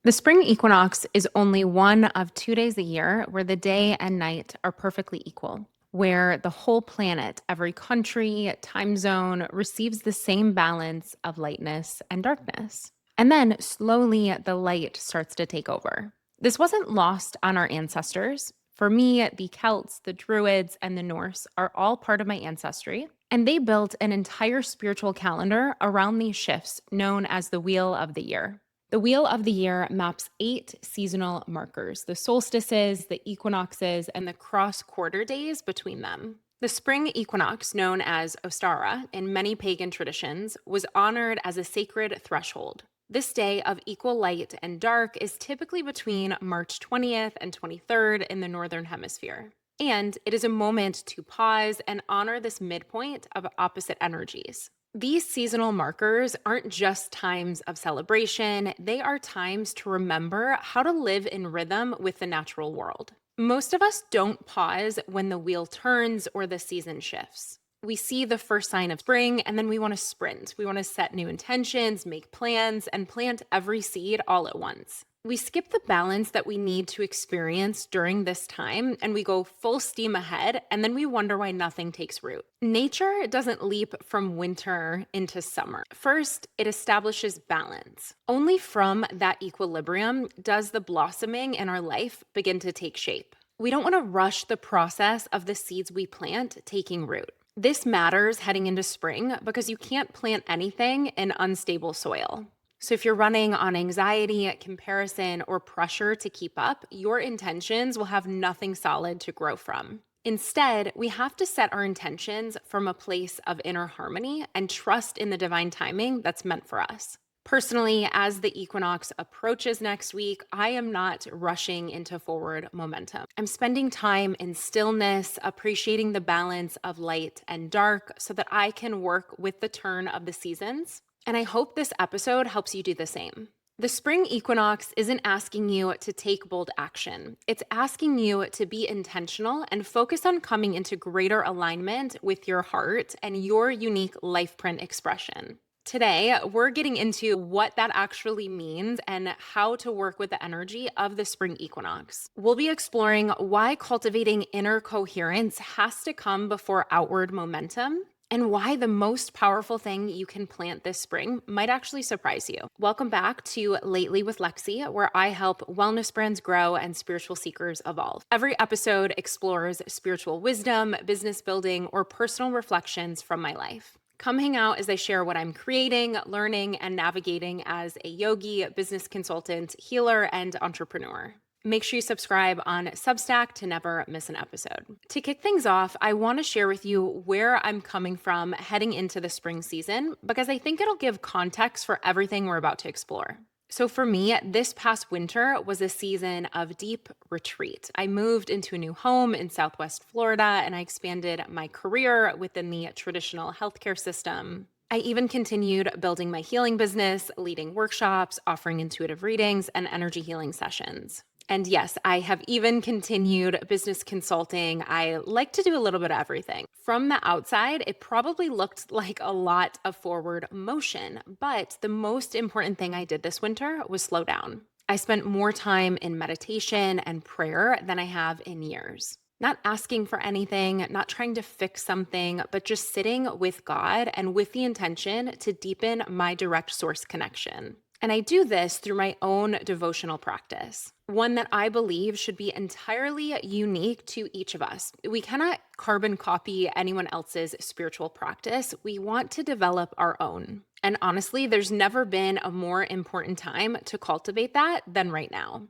The spring equinox is only one of 2 days a year where the day and night are perfectly equal, where the whole planet, every country, time zone receives the same balance of lightness and darkness. And then slowly the light starts to take over. This wasn't lost on our ancestors. For me, the Celts, the Druids, and the Norse are all part of my ancestry, and they built an entire spiritual calendar around these shifts known as the Wheel of the Year. The Wheel of the Year maps 8 seasonal markers: the solstices, the equinoxes, and the cross quarter days between them. The spring equinox, known as Ostara in many pagan traditions, was honored as a sacred threshold. This day of equal light and dark is typically between March 20th and 23rd in the Northern Hemisphere. And it is a moment to pause and honor this midpoint of opposite energies. These seasonal markers aren't just times of celebration, they are times to remember how to live in rhythm with the natural world. Most of us don't pause when the wheel turns or the season shifts. We see the first sign of spring and then we want to sprint. We want to set new intentions, make plans, and plant every seed all at once. We skip the balance that we need to experience during this time and we go full steam ahead, and then we wonder why nothing takes root. Nature doesn't leap from winter into summer. First, it establishes balance. Only from that equilibrium does the blossoming in our life begin to take shape. We don't want to rush the process of the seeds we plant taking root. This matters heading into spring because you can't plant anything in unstable soil. So if you're running on anxiety, comparison, or pressure to keep up, your intentions will have nothing solid to grow from. Instead, we have to set our intentions from a place of inner harmony and trust in the divine timing that's meant for us. Personally, as the equinox approaches next week, I am not rushing into forward momentum. I'm spending time in stillness, appreciating the balance of light and dark so that I can work with the turn of the seasons. And I hope this episode helps you do the same. The spring equinox isn't asking you to take bold action. It's asking you to be intentional and focus on coming into greater alignment with your heart and your unique life print expression. Today, we're getting into what that actually means and how to work with the energy of the spring equinox. We'll be exploring why cultivating inner coherence has to come before outward momentum, and why the most powerful thing you can plant this spring might actually surprise you. Welcome back to Lately with Lexi, where I help wellness brands grow and spiritual seekers evolve. Every episode explores spiritual wisdom, business building, or personal reflections from my life. Come hang out as I share what I'm creating, learning, and navigating as a yogi, business consultant, healer, and entrepreneur. Make sure you subscribe on Substack to never miss an episode. To kick things off, I want to share with you where I'm coming from heading into the spring season, because I think it'll give context for everything we're about to explore. So for me, this past winter was a season of deep retreat. I moved into a new home in Southwest Florida, and I expanded my career within the traditional healthcare system. I even continued building my healing business, leading workshops, offering intuitive readings, and energy healing sessions. And yes, I have even continued business consulting. I like to do a little bit of everything. From the outside, it probably looked like a lot of forward motion, but the most important thing I did this winter was slow down. I spent more time in meditation and prayer than I have in years. Not asking for anything, not trying to fix something, but just sitting with God and with the intention to deepen my direct source connection. And I do this through my own devotional practice, one that I believe should be entirely unique to each of us. We cannot carbon copy anyone else's spiritual practice. We want to develop our own. And honestly, there's never been a more important time to cultivate that than right now.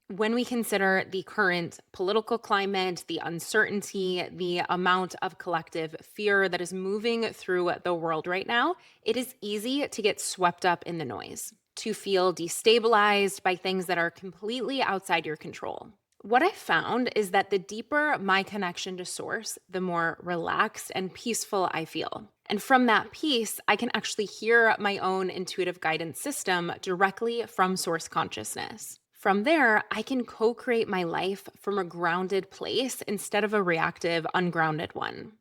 When we consider the current political climate, the uncertainty, the amount of collective fear that is moving through the world right now, it is easy to get swept up in the noise, to feel destabilized by things that are completely outside your control. What I found is that the deeper my connection to source, the more relaxed and peaceful I feel. And from that peace, I can actually hear my own intuitive guidance system directly from source consciousness. From there, I can co-create my life from a grounded place instead of a reactive, ungrounded one.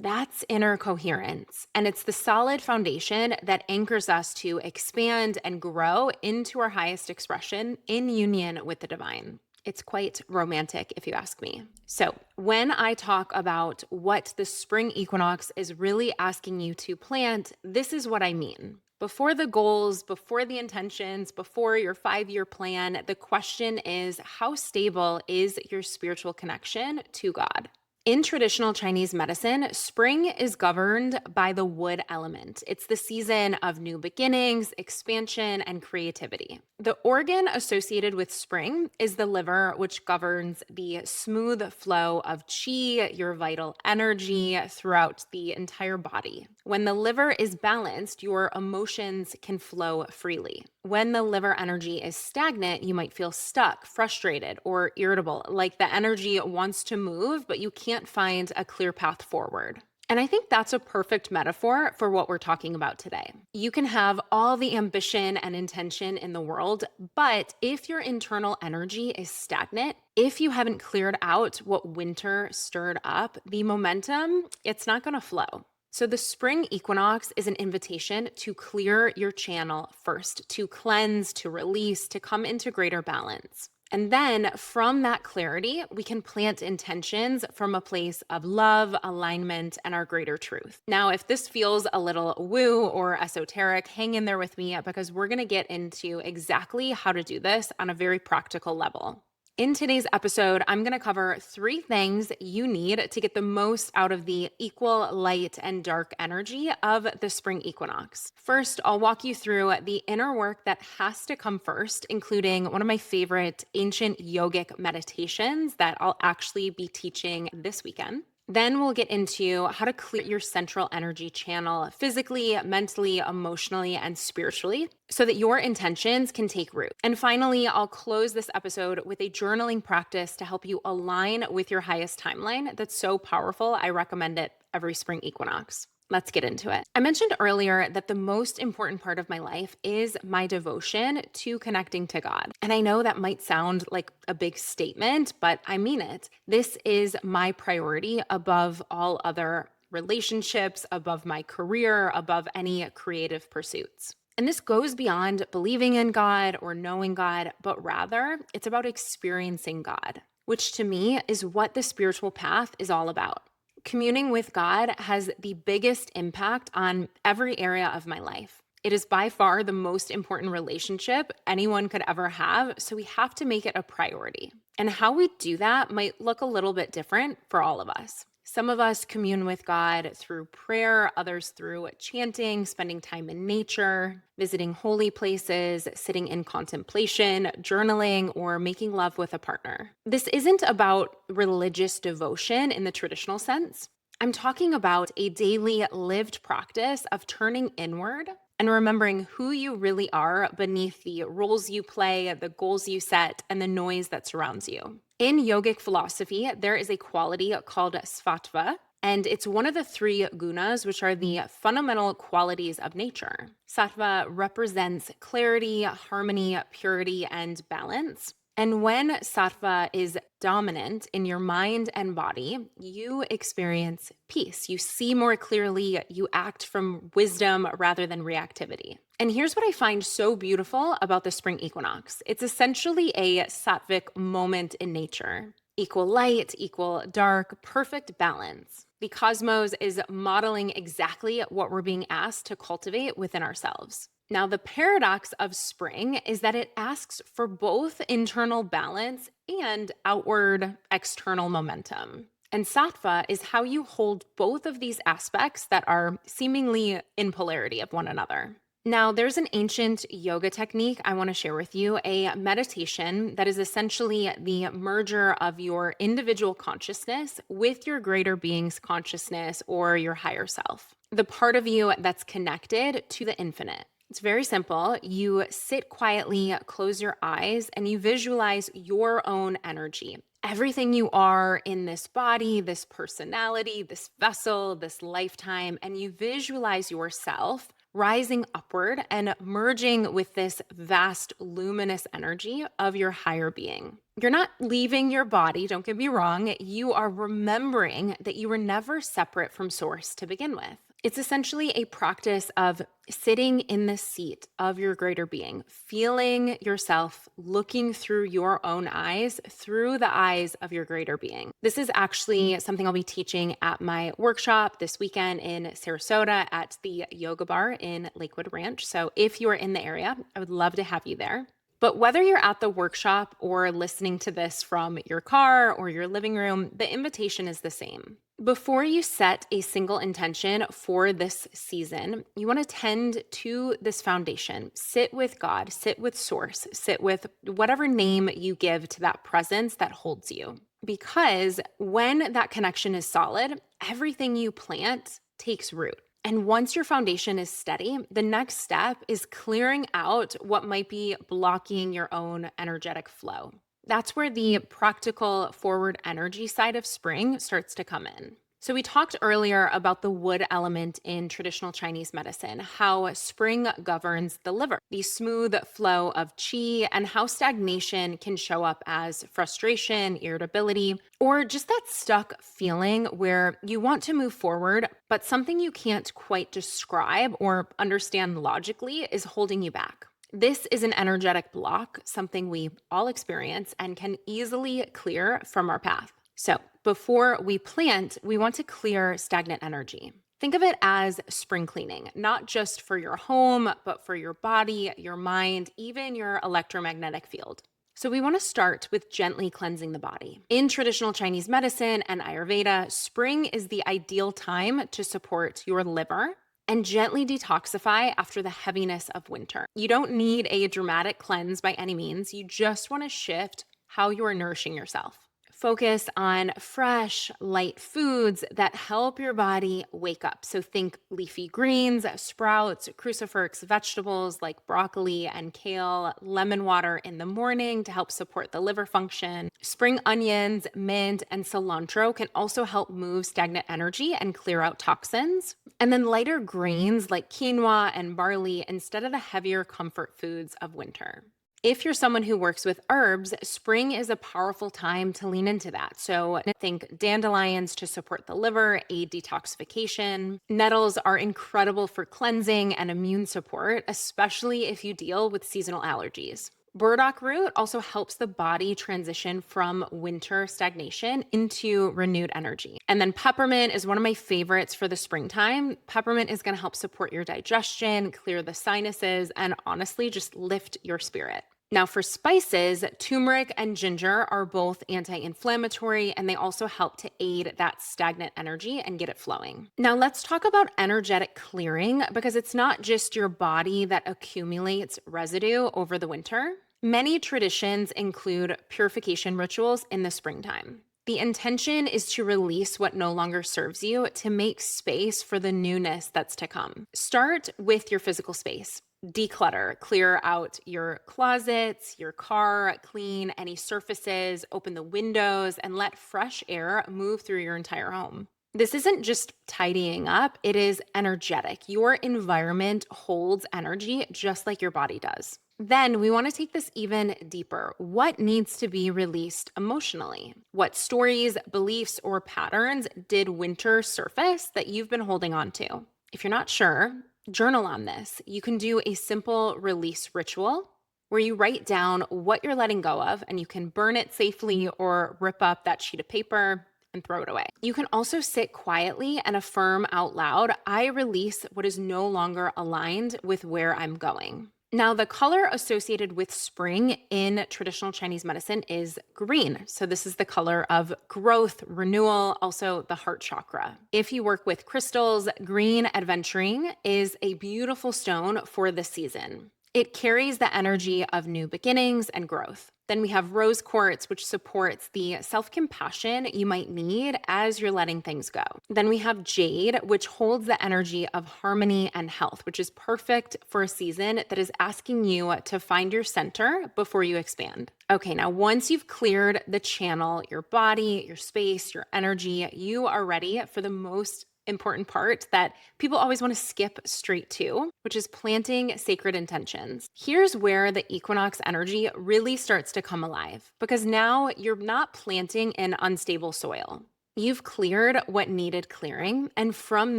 That's inner coherence. And it's the solid foundation that anchors us to expand and grow into our highest expression in union with the divine. It's quite romantic, if you ask me. So, when I talk about what the spring equinox is really asking you to plant, this is what I mean. Before the goals, before the intentions, before your 5 year plan, the question is, how stable is your spiritual connection to God? In traditional Chinese medicine, spring is governed by the wood element. It's the season of new beginnings, expansion, and creativity. The organ associated with spring is the liver, which governs the smooth flow of qi, your vital energy throughout the entire body. When the liver is balanced, your emotions can flow freely. When the liver energy is stagnant, you might feel stuck, frustrated, or irritable, like the energy wants to move, but you can't find a clear path forward. And I think that's a perfect metaphor for what we're talking about today. You can have all the ambition and intention in the world, but if your internal energy is stagnant, if you haven't cleared out what winter stirred up, the momentum, it's not going to flow. So the spring equinox is an invitation to clear your channel first, to cleanse, to release, to come into greater balance. And then from that clarity, we can plant intentions from a place of love, alignment, and our greater truth. Now, if this feels a little woo or esoteric, hang in there with me because we're going to get into exactly how to do this on a very practical level. In today's episode, I'm going to cover 3 things you need to get the most out of the equal light and dark energy of the spring equinox. First, I'll walk you through the inner work that has to come first, including one of my favorite ancient yogic meditations that I'll actually be teaching this weekend. Then we'll get into how to clear your central energy channel physically, mentally, emotionally, and spiritually so that your intentions can take root. And finally, I'll close this episode with a journaling practice to help you align with your highest timeline. That's so powerful. I recommend it every spring equinox. Let's get into it. I mentioned earlier that the most important part of my life is my devotion to connecting to God. And I know that might sound like a big statement, but I mean it. This is my priority above all other relationships, above my career, above any creative pursuits. And this goes beyond believing in God or knowing God, but rather it's about experiencing God, which to me is what the spiritual path is all about. Communing with God has the biggest impact on every area of my life. It is by far the most important relationship anyone could ever have, so we have to make it a priority. And how we do that might look a little bit different for all of us. Some of us commune with God through prayer, others through chanting, spending time in nature, visiting holy places, sitting in contemplation, journaling, or making love with a partner. This isn't about religious devotion in the traditional sense. I'm talking about a daily lived practice of turning inward and remembering who you really are beneath the roles you play, the goals you set, and the noise that surrounds you. In yogic philosophy, there is a quality called sattva, and it's one of the 3 gunas, which are the fundamental qualities of nature. Sattva represents clarity, harmony, purity, and balance. And when sattva is dominant in your mind and body, you experience peace. You see more clearly, you act from wisdom rather than reactivity. And here's what I find so beautiful about the spring equinox. It's essentially a sattvic moment in nature. Equal light, equal dark, perfect balance. The cosmos is modeling exactly what we're being asked to cultivate within ourselves. Now, the paradox of spring is that it asks for both internal balance and outward external momentum. And sattva is how you hold both of these aspects that are seemingly in polarity of one another. Now, there's an ancient yoga technique I want to share with you, a meditation that is essentially the merger of your individual consciousness with your greater being's consciousness or your higher self, the part of you that's connected to the infinite. It's very simple. You sit quietly, close your eyes, and you visualize your own energy. Everything you are in this body, this personality, this vessel, this lifetime, and you visualize yourself rising upward and merging with this vast luminous energy of your higher being. You're not leaving your body, don't get me wrong. You are remembering that you were never separate from source to begin with. It's essentially a practice of sitting in the seat of your greater being, feeling yourself looking through your own eyes, through the eyes of your greater being. This is actually something I'll be teaching at my workshop this weekend in Sarasota at the Yoga Bar in Lakewood Ranch. So if you are in the area, I would love to have you there. But whether you're at the workshop or listening to this from your car or your living room, the invitation is the same. Before you set a single intention for this season, you want to tend to this foundation. Sit with God, sit with Source, sit with whatever name you give to that presence that holds you. Because when that connection is solid, everything you plant takes root. And once your foundation is steady, the next step is clearing out what might be blocking your own energetic flow. That's where the practical forward energy side of spring starts to come in. So we talked earlier about the wood element in traditional Chinese medicine, how spring governs the liver, the smooth flow of qi, and how stagnation can show up as frustration, irritability, or just that stuck feeling where you want to move forward, but something you can't quite describe or understand logically is holding you back. This is an energetic block, something we all experience and can easily clear from our path. So before we plant, we want to clear stagnant energy. Think of it as spring cleaning, not just for your home, but for your body, your mind, even your electromagnetic field. So we want to start with gently cleansing the body. In traditional Chinese medicine and Ayurveda, spring is the ideal time to support your liver and gently detoxify after the heaviness of winter. You don't need a dramatic cleanse by any means. You just want to shift how you are nourishing yourself. Focus on fresh, light foods that help your body wake up. So think leafy greens, sprouts, cruciferous vegetables like broccoli and kale, lemon water in the morning to help support the liver function. Spring onions, mint, and cilantro can also help move stagnant energy and clear out toxins. And then lighter grains like quinoa and barley instead of the heavier comfort foods of winter. If you're someone who works with herbs, spring is a powerful time to lean into that. So think dandelions to support the liver, aid detoxification. Nettles are incredible for cleansing and immune support, especially if you deal with seasonal allergies. Burdock root also helps the body transition from winter stagnation into renewed energy. And then peppermint is one of my favorites for the springtime. Peppermint is going to help support your digestion, clear the sinuses, and honestly, just lift your spirit. Now for spices, turmeric and ginger are both anti-inflammatory, and they also help to aid that stagnant energy and get it flowing. Now let's talk about energetic clearing, because it's not just your body that accumulates residue over the winter. Many traditions include purification rituals in the springtime. The intention is to release what no longer serves you to make space for the newness that's to come. Start with your physical space. Declutter, clear out your closets, your car, clean any surfaces, open the windows, and let fresh air move through your entire home. This isn't just tidying up, it is energetic. Your environment holds energy just like your body does. Then we want to take this even deeper. What needs to be released emotionally? What stories, beliefs, or patterns did winter surface that you've been holding on to? If you're not sure, journal on this. You can do a simple release ritual where you write down what you're letting go of, and you can burn it safely or rip up that sheet of paper and throw it away. You can also sit quietly and affirm out loud, I release what is no longer aligned with where I'm going. Now, the color associated with spring in traditional Chinese medicine is green. So this is the color of growth, renewal, also the heart chakra. If you work with crystals, green aventurine is a beautiful stone for the season. It carries the energy of new beginnings and growth. Then we have rose quartz, which supports the self-compassion you might need as you're letting things go. Then we have jade, which holds the energy of harmony and health, which is perfect for a season that is asking you to find your center before you expand. Okay, now once you've cleared the channel, your body, your space, your energy, you are ready for the most important part that people always want to skip straight to, which is planting sacred intentions. Here's where the equinox energy really starts to come alive because now you're not planting in unstable soil. You've cleared what needed clearing, and from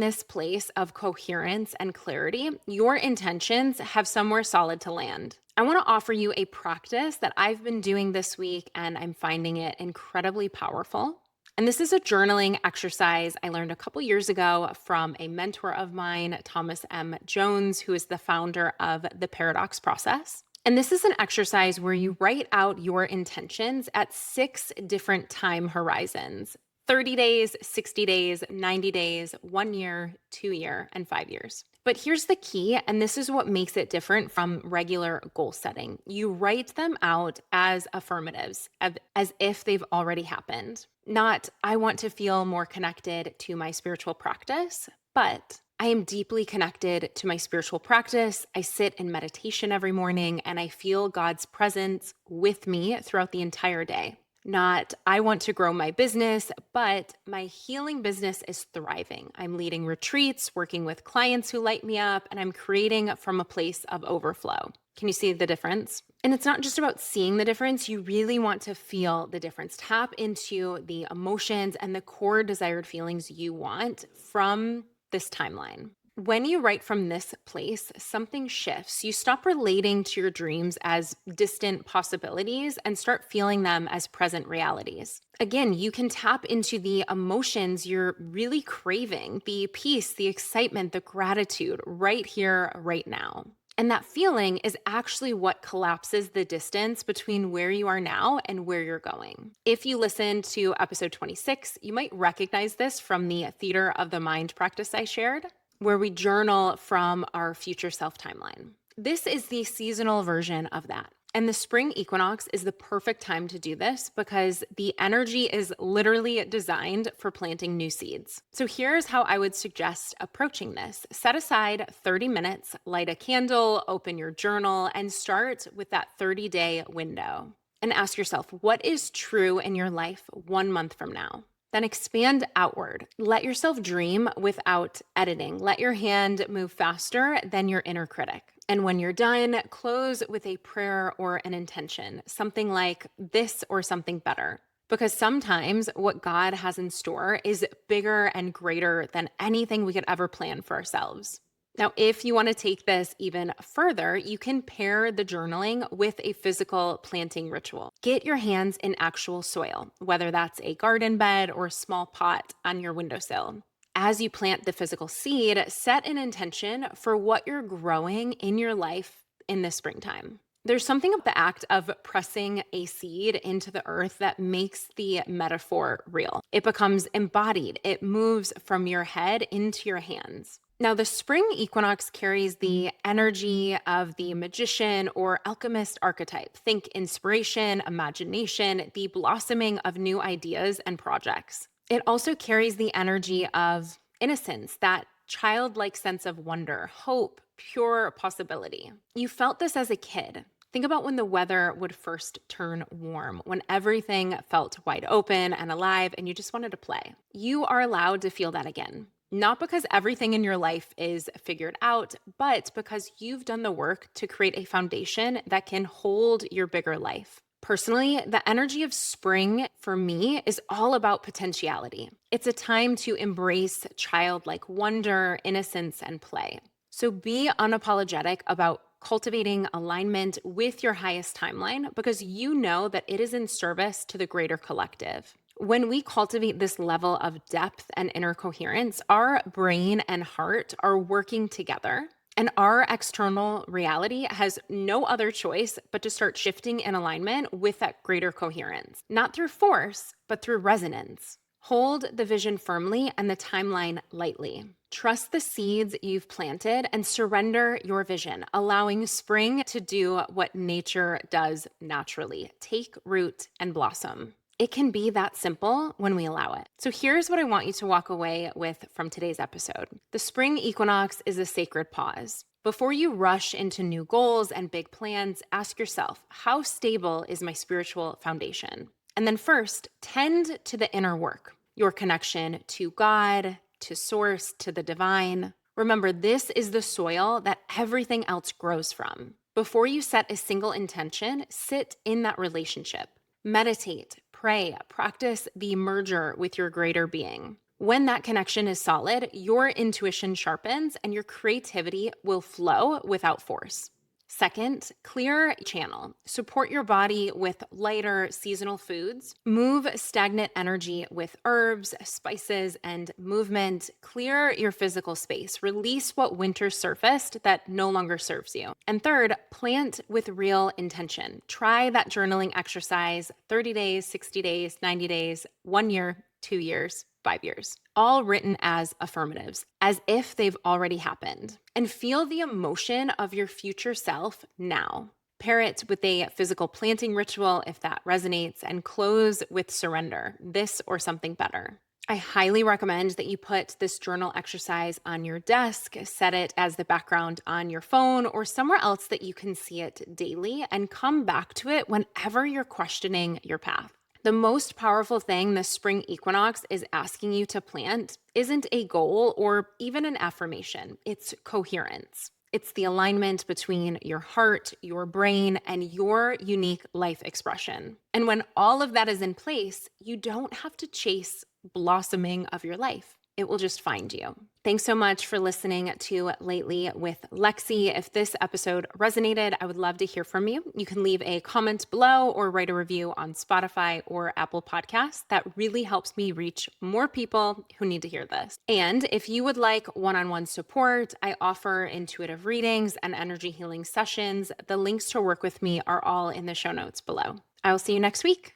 this place of coherence and clarity, your intentions have somewhere solid to land. I want to offer you a practice that I've been doing this week, and I'm finding it incredibly powerful. And this is a journaling exercise I learned a couple years ago from a mentor of mine, Thomas M. Jones, who is the founder of the Paradox Process. And this is an exercise where you write out your intentions at 6 different time horizons: 30 days, 60 days, 90 days, 1 year, 2 year, and 5 years. But here's the key, and this is what makes it different from regular goal setting. You write them out as affirmatives, as if they've already happened. Not, I want to feel more connected to my spiritual practice, but I am deeply connected to my spiritual practice. I sit in meditation every morning and I feel God's presence with me throughout the entire day. Not, I want to grow my business, but my healing business is thriving. I'm leading retreats, working with clients who light me up, and I'm creating from a place of overflow. Can you see the difference? And it's not just about seeing the difference. You really want to feel the difference. Tap into the emotions and the core desired feelings you want from this timeline. When you write from this place, something shifts. You stop relating to your dreams as distant possibilities and start feeling them as present realities. Again, you can tap into the emotions you're really craving, the peace, the excitement, the gratitude right here, right now. And that feeling is actually what collapses the distance between where you are now and where you're going. If you listen to episode 26, you might recognize this from the Theater of the Mind practice I shared, where we journal from our future self timeline. This is the seasonal version of that. And the spring equinox is the perfect time to do this because the energy is literally designed for planting new seeds. So here's how I would suggest approaching this. Set aside 30 minutes, light a candle, open your journal, and start with that 30-day window. And ask yourself, what is true in your life 1 month from now? Then expand outward. Let yourself dream without editing. Let your hand move faster than your inner critic. And when you're done, close with a prayer or an intention, something like this or something better. Because sometimes what God has in store is bigger and greater than anything we could ever plan for ourselves. Now, if you want to take this even further, you can pair the journaling with a physical planting ritual. Get your hands in actual soil, whether that's a garden bed or a small pot on your windowsill. As you plant the physical seed, set an intention for what you're growing in your life in the springtime. There's something about the act of pressing a seed into the earth that makes the metaphor real. It becomes embodied. It moves from your head into your hands. Now, the spring equinox carries the energy of the magician or alchemist archetype. Think inspiration, imagination, the blossoming of new ideas and projects. It also carries the energy of innocence, that childlike sense of wonder, hope, pure possibility. You felt this as a kid. Think about when the weather would first turn warm, when everything felt wide open and alive and you just wanted to play. You are allowed to feel that again. Not because everything in your life is figured out, but because you've done the work to create a foundation that can hold your bigger life. Personally, the energy of spring for me is all about potentiality. It's a time to embrace childlike wonder, innocence, and play. So be unapologetic about cultivating alignment with your highest timeline because you know that it is in service to the greater collective. When we cultivate this level of depth and inner coherence, our brain and heart are working together, and our external reality has no other choice but to start shifting in alignment with that greater coherence, not through force, but through resonance. Hold the vision firmly and the timeline lightly. Trust the seeds you've planted and surrender your vision, allowing spring to do what nature does naturally: take root and blossom. It can be that simple when we allow it. So here's what I want you to walk away with from today's episode. The spring equinox is a sacred pause. Before you rush into new goals and big plans, ask yourself, how stable is my spiritual foundation? And then first, tend to the inner work, your connection to God, to source, to the divine. Remember, this is the soil that everything else grows from. Before you set a single intention, sit in that relationship. Meditate, pray, practice the merger with your greater being. When that connection is solid, your intuition sharpens and your creativity will flow without force. Second, clear channel. Support your body with lighter seasonal foods. Move stagnant energy with herbs, spices, and movement. Clear your physical space. Release what winter surfaced that no longer serves you. And third, plant with real intention. Try that journaling exercise 30 days, 60 days, 90 days, 1 year, 2 years, 5 years, all written as affirmatives, as if they've already happened. And feel the emotion of your future self now. Pair it with a physical planting ritual if that resonates, and close with surrender, this or something better. I highly recommend that you put this journal exercise on your desk, set it as the background on your phone or somewhere else that you can see it daily, and come back to it whenever you're questioning your path. The most powerful thing the spring equinox is asking you to plant isn't a goal or even an affirmation. It's coherence. It's the alignment between your heart, your brain, and your unique life expression. And when all of that is in place, you don't have to chase blossoming of your life. It will just find you. Thanks so much for listening to Lately with Lexi. If this episode resonated, I would love to hear from you. You can leave a comment below or write a review on Spotify or Apple Podcasts. That really helps me reach more people who need to hear this. And if you would like one-on-one support, I offer intuitive readings and energy healing sessions. The links to work with me are all in the show notes below. I will see you next week.